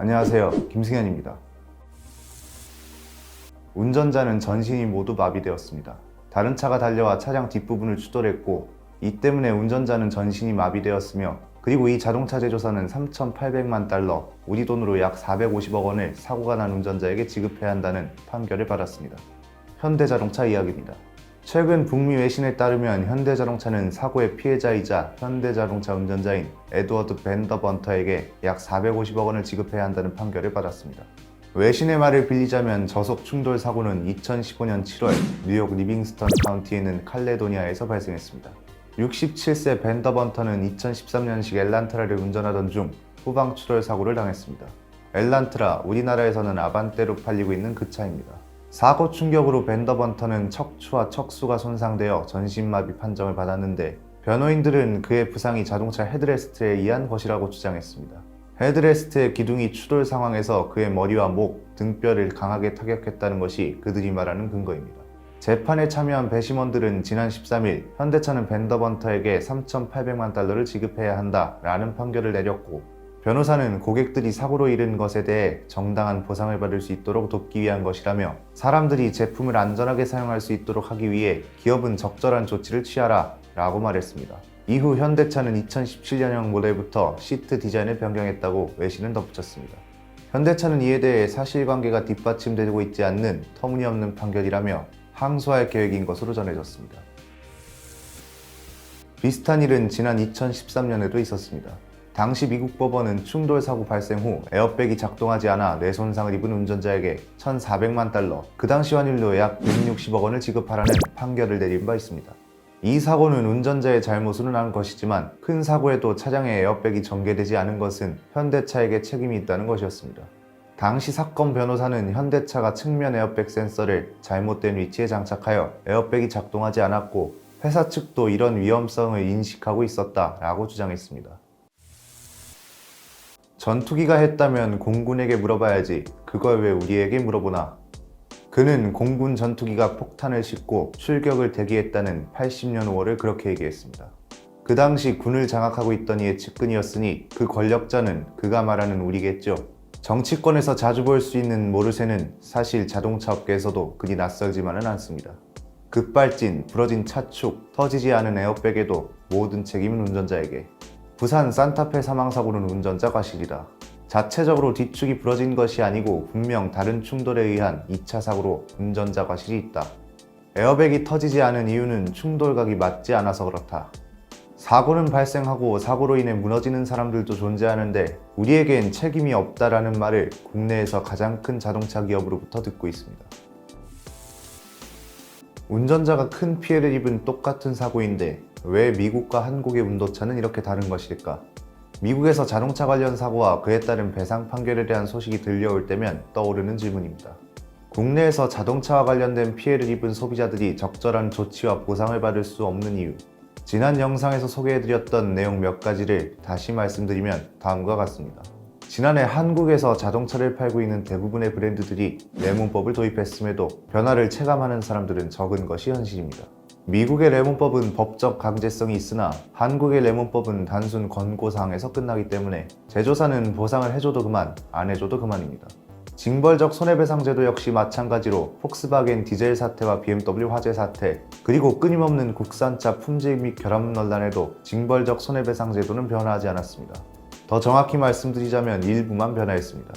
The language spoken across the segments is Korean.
안녕하세요. 김승현입니다. 운전자는 전신이 모두 마비되었습니다. 다른 차가 달려와 차량 뒷부분을 추돌했고, 이 때문에 운전자는 전신이 마비되었으며, 그리고 이 자동차 제조사는 3,800만 달러, 우리 돈으로 약 450억 원을 사고가 난 운전자에게 지급해야 한다는 판결을 받았습니다. 현대자동차 이야기입니다. 최근 북미 외신에 따르면 현대자동차는 사고의 피해자이자 현대자동차 운전자인 에드워드 벤더번터에게 약 450억 원을 지급해야 한다는 판결을 받았습니다. 외신의 말을 빌리자면 저속 충돌 사고는 2015년 7월 뉴욕 리빙스턴 카운티에 있는 칼레도니아에서 발생했습니다. 67세 벤더번터는 2013년식 엘란트라를 운전하던 중 후방 추돌 사고를 당했습니다. 엘란트라, 우리나라에서는 아반떼로 팔리고 있는 그 차입니다. 사고 충격으로 벤더번터는 척추와 척수가 손상되어 전신마비 판정을 받았는데, 변호인들은 그의 부상이 자동차 헤드레스트에 의한 것이라고 주장했습니다. 헤드레스트의 기둥이 추돌 상황에서 그의 머리와 목, 등뼈를 강하게 타격했다는 것이 그들이 말하는 근거입니다. 재판에 참여한 배심원들은 지난 13일 현대차는 벤더번터에게 3,800만 달러를 지급해야 한다라는 판결을 내렸고, 변호사는 고객들이 사고로 잃은 것에 대해 정당한 보상을 받을 수 있도록 돕기 위한 것이라며, 사람들이 제품을 안전하게 사용할 수 있도록 하기 위해 기업은 적절한 조치를 취하라 라고 말했습니다. 이후 현대차는 2017년형 모델부터 시트 디자인을 변경했다고 외신은 덧붙였습니다. 현대차는 이에 대해 사실관계가 뒷받침되고 있지 않는 터무니없는 판결이라며 항소할 계획인 것으로 전해졌습니다. 비슷한 일은 지난 2013년에도 있었습니다. 당시 미국 법원은 충돌 사고 발생 후 에어백이 작동하지 않아 뇌손상을 입은 운전자에게 1,400만 달러, 그 당시 환율로 약 160억 원을 지급하라는 판결을 내린 바 있습니다. 이 사고는 운전자의 잘못으로 난 것이지만, 큰 사고에도 차량에 에어백이 전개되지 않은 것은 현대차에게 책임이 있다는 것이었습니다. 당시 사건 변호사는 현대차가 측면 에어백 센서를 잘못된 위치에 장착하여 에어백이 작동하지 않았고, 회사 측도 이런 위험성을 인식하고 있었다라고 주장했습니다. 전투기가 했다면 공군에게 물어봐야지, 그걸 왜 우리에게 물어보나. 그는 공군 전투기가 폭탄을 싣고 출격을 대기했다는 80년 5월을 그렇게 얘기했습니다. 그 당시 군을 장악하고 있던 이의 측근이었으니 그 권력자는 그가 말하는 우리겠죠. 정치권에서 자주 볼 수 있는 모르쇠는 사실 자동차 업계에서도 그리 낯설지만은 않습니다. 급발진, 부러진 차축, 터지지 않은 에어백에도 모든 책임은 운전자에게. 부산 산타페 사망사고는 운전자 과실이다. 자체적으로 뒤축이 부러진 것이 아니고 분명 다른 충돌에 의한 2차 사고로 운전자 과실이 있다. 에어백이 터지지 않은 이유는 충돌각이 맞지 않아서 그렇다. 사고는 발생하고 사고로 인해 무너지는 사람들도 존재하는데, 우리에겐 책임이 없다라는 말을 국내에서 가장 큰 자동차 기업으로부터 듣고 있습니다. 운전자가 큰 피해를 입은 똑같은 사고인데 왜 미국과 한국의 운도차는 이렇게 다른 것일까? 미국에서 자동차 관련 사고와 그에 따른 배상 판결에 대한 소식이 들려올 때면 떠오르는 질문입니다. 국내에서 자동차와 관련된 피해를 입은 소비자들이 적절한 조치와 보상을 받을 수 없는 이유. 지난 영상에서 소개해드렸던 내용 몇 가지를 다시 말씀드리면 다음과 같습니다. 지난해 한국에서 자동차를 팔고 있는 대부분의 브랜드들이 레몬법을 도입했음에도 변화를 체감하는 사람들은 적은 것이 현실입니다. 미국의 레몬법은 법적 강제성이 있으나 한국의 레몬법은 단순 권고사항에서 끝나기 때문에 제조사는 보상을 해줘도 그만, 안 해줘도 그만입니다. 징벌적 손해배상 제도 역시 마찬가지로 폭스바겐 디젤 사태와 BMW 화재 사태, 그리고 끊임없는 국산차 품질 및 결함 논란에도 징벌적 손해배상 제도는 변화하지 않았습니다. 더 정확히 말씀드리자면 일부만 변화했습니다.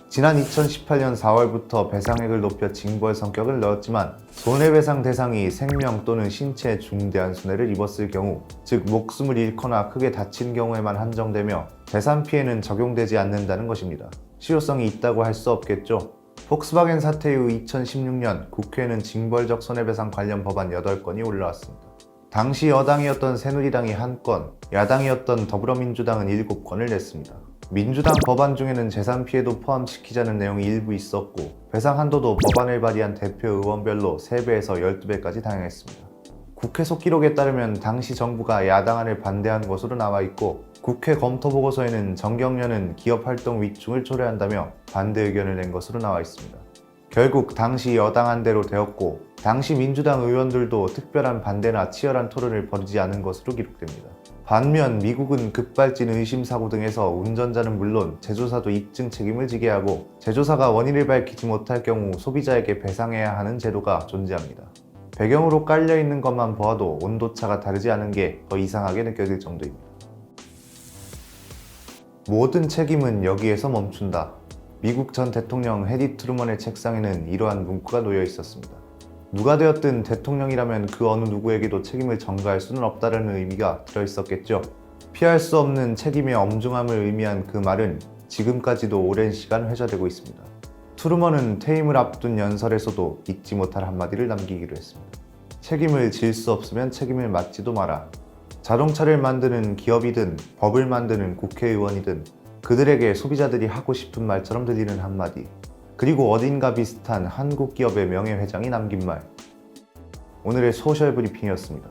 지난 2018년 4월부터 배상액을 높여 징벌 성격을 넣었지만, 손해배상 대상이 생명 또는 신체에 중대한 손해를 입었을 경우, 즉 목숨을 잃거나 크게 다친 경우에만 한정되며 재산 피해는 적용되지 않는다는 것입니다. 실효성이 있다고 할 수 없겠죠. 폭스바겐 사태 이후 2016년 국회에는 징벌적 손해배상 관련 법안 8건이 올라왔습니다. 당시 여당이었던 새누리당이 1건, 야당이었던 더불어민주당은 7건을 냈습니다. 민주당 법안 중에는 재산 피해도 포함시키자는 내용이 일부 있었고, 배상 한도도 법안을 발의한 대표 의원별로 3배에서 12배까지 다양했습니다. 국회 속기록에 따르면 당시 정부가 야당안을 반대한 것으로 나와 있고, 국회 검토 보고서에는 정경련은 기업활동 위중을 초래한다며 반대 의견을 낸 것으로 나와 있습니다. 결국 당시 여당안대로 되었고, 당시 민주당 의원들도 특별한 반대나 치열한 토론을 벌이지 않은 것으로 기록됩니다. 반면 미국은 급발진 의심사고 등에서 운전자는 물론 제조사도 입증 책임을 지게 하고 제조사가 원인을 밝히지 못할 경우 소비자에게 배상해야 하는 제도가 존재합니다. 배경으로 깔려있는 것만 보아도 온도차가 다르지 않은 게 더 이상하게 느껴질 정도입니다. 모든 책임은 여기에서 멈춘다. 미국 전 대통령 해리 트루먼의 책상에는 이러한 문구가 놓여 있었습니다. 누가 되었든 대통령이라면 그 어느 누구에게도 책임을 전가할 수는 없다는 의미가 들어있었겠죠. 피할 수 없는 책임의 엄중함을 의미한 그 말은 지금까지도 오랜 시간 회자되고 있습니다. 트루먼은 퇴임을 앞둔 연설에서도 잊지 못할 한마디를 남기기로 했습니다. 책임을 질 수 없으면 책임을 맡지도 마라. 자동차를 만드는 기업이든 법을 만드는 국회의원이든 그들에게 소비자들이 하고 싶은 말처럼 들리는 한마디. 그리고 어딘가 비슷한 한국 기업의 명예회장이 남긴 말. 오늘의 소셜 브리핑이었습니다.